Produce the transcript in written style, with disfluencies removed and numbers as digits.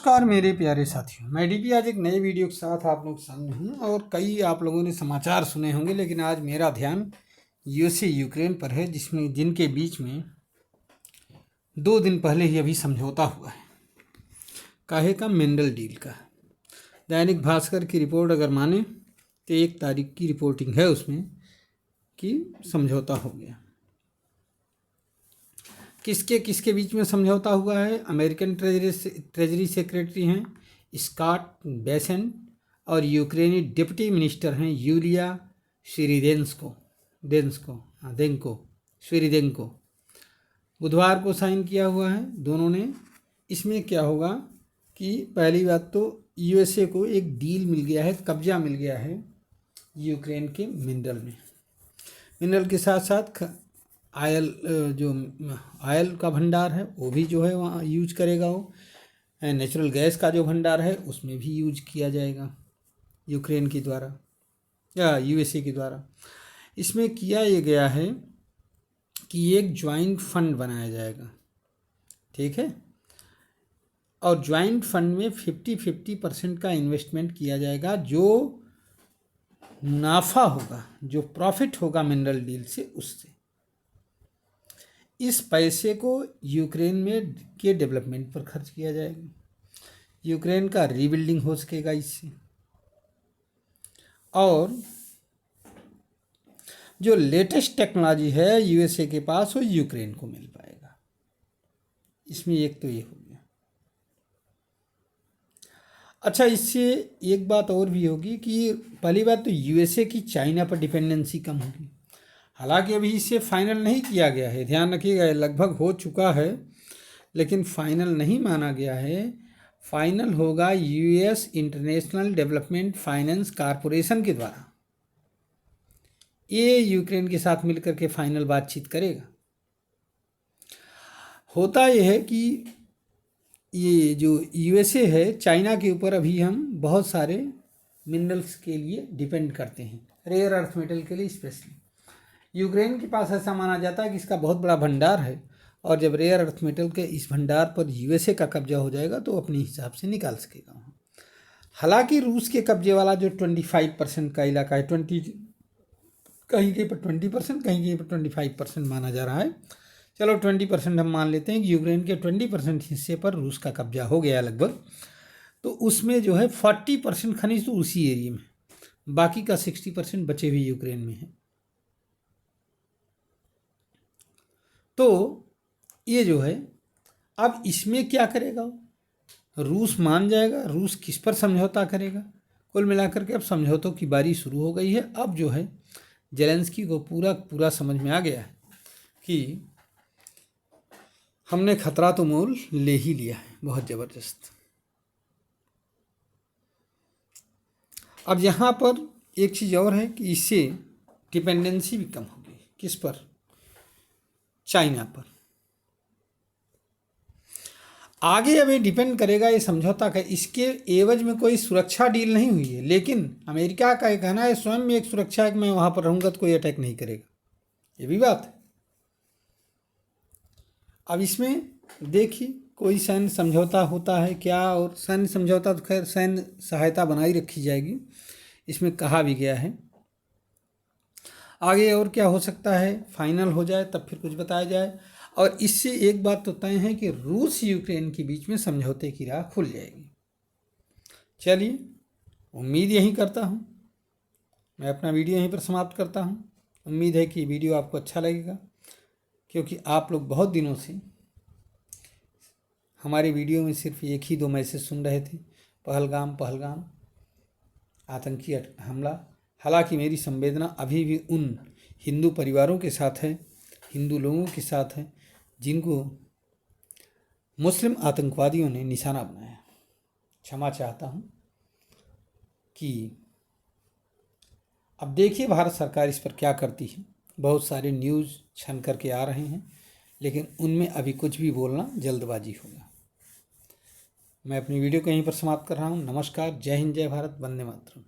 नमस्कार मेरे प्यारे साथियों, मैं डीपी आज एक नए वीडियो के साथ आप लोग सामने हूँ। और कई आप लोगों ने समाचार सुने होंगे, लेकिन आज मेरा ध्यान यूएसए यूक्रेन पर है, जिनके बीच में 2 दिन पहले ही अभी समझौता हुआ है। काहे का? मिनरल डील का। दैनिक भास्कर की रिपोर्ट अगर माने तो 1 तारीख की रिपोर्टिंग है उसमें कि समझौता हो गया। किसके किसके बीच में समझौता हुआ है? अमेरिकन ट्रेजरी सेक्रेटरी हैं स्कॉट बेसेंट और यूक्रेनी डिप्टी मिनिस्टर हैं यूलिया स्विरिदेंको बुधवार को साइन किया हुआ है दोनों ने। इसमें क्या होगा कि पहली बात तो यूएसए को एक डील मिल गया है, कब्जा मिल गया है यूक्रेन के मिनरल के साथ साथ आयल का भंडार है वो भी जो है वहाँ यूज करेगा। वो नेचुरल गैस का जो भंडार है उसमें भी यूज किया जाएगा यूक्रेन के द्वारा या यूएसए के द्वारा। इसमें किया ये गया है कि एक ज्वाइंट फंड बनाया जाएगा, ठीक है, और ज्वाइंट फंड में 50-50% का इन्वेस्टमेंट किया जाएगा। जो मुनाफा होगा, जो प्रॉफिट होगा मिनरल डील से, उससे इस पैसे को यूक्रेन में के डेवलपमेंट पर खर्च किया जाएगा। यूक्रेन का रीबिल्डिंग हो सकेगा इससे, और जो लेटेस्ट टेक्नोलॉजी है यूएसए के पास वो यूक्रेन को मिल पाएगा। इसमें एक तो ये हो गया। अच्छा, इससे एक बात और भी होगी कि पहली बात तो यूएसए की चाइना पर डिपेंडेंसी कम होगी। हालांकि अभी इसे फाइनल नहीं किया गया है, ध्यान रखिएगा, लगभग हो चुका है लेकिन फाइनल नहीं माना गया है। फाइनल होगा US international development finance corporation के द्वारा। ये यूक्रेन के साथ मिलकर के फाइनल बातचीत करेगा। होता यह है कि ये जो यूएसए है, चाइना के ऊपर अभी हम बहुत सारे मिनरल्स के लिए डिपेंड करते हैं, रेयर अर्थ मेटल के लिए स्पेशली। यूक्रेन के पास ऐसा माना जाता है कि इसका बहुत बड़ा भंडार है, और जब रेयर अर्थ मेटल के इस भंडार पर यूएसए का कब्जा हो जाएगा तो अपने हिसाब से निकाल सकेगा। हालांकि रूस के कब्जे वाला जो 25% का इलाका है, 20 कहीं कहीं पर 20%, कहीं कहीं पर 25% माना जा रहा है। चलो 20% हम मान लेते हैं कि यूक्रेन के 20% हिस्से पर रूस का कब्जा हो गया लगभग। तो उसमें जो है 40% खनिज तो उसी एरिया में, बाकी का 60% बचे हुए यूक्रेन में है। तो ये जो है, अब इसमें क्या करेगा? रूस मान जाएगा? रूस किस पर समझौता करेगा? कुल मिलाकर के अब समझौतों की बारी शुरू हो गई है। अब जो है जेलेंस्की को पूरा समझ में आ गया है कि हमने खतरा तो मोल ले ही लिया है बहुत ज़बरदस्त। अब यहाँ पर एक चीज़ और है कि इससे डिपेंडेंसी भी कम होगी। किस पर? चाइना पर। आगे अब ये डिपेंड करेगा ये समझौता का। इसके एवज में कोई सुरक्षा डील नहीं हुई है, लेकिन अमेरिका का ये कहना है स्वयं में एक सुरक्षा है कि मैं वहाँ पर रहूँगा तो कोई अटैक नहीं करेगा। ये भी बात है। अब इसमें देखिए कोई सैन्य समझौता होता है क्या, और सैन्य समझौता तो खैर सैन्य सहायता बनाई रखी जाएगी, इसमें कहा भी गया है। आगे और क्या हो सकता है, फाइनल हो जाए तब फिर कुछ बताया जाए। और इससे एक बात तो तय है कि रूस यूक्रेन के बीच में समझौते की राह खुल जाएगी। चलिए, उम्मीद यही करता हूँ, मैं अपना वीडियो यहीं पर समाप्त करता हूँ। उम्मीद है कि वीडियो आपको अच्छा लगेगा, क्योंकि आप लोग बहुत दिनों से हमारे वीडियो में सिर्फ 1 ही 2 मैसेज सुन रहे थे, पहलगाम आतंकी हमला। हालांकि मेरी संवेदना अभी भी उन हिंदू परिवारों के साथ है, हिंदू लोगों के साथ है जिनको मुस्लिम आतंकवादियों ने निशाना बनाया। क्षमा चाहता हूँ कि अब देखिए भारत सरकार इस पर क्या करती है। बहुत सारे न्यूज़ छन करके आ रहे हैं, लेकिन उनमें अभी कुछ भी बोलना जल्दबाजी होगा। मैं अपनी वीडियो को यहीं पर समाप्त कर रहा हूँ। नमस्कार, जय हिंद, जय भारत, वंदे मातरम।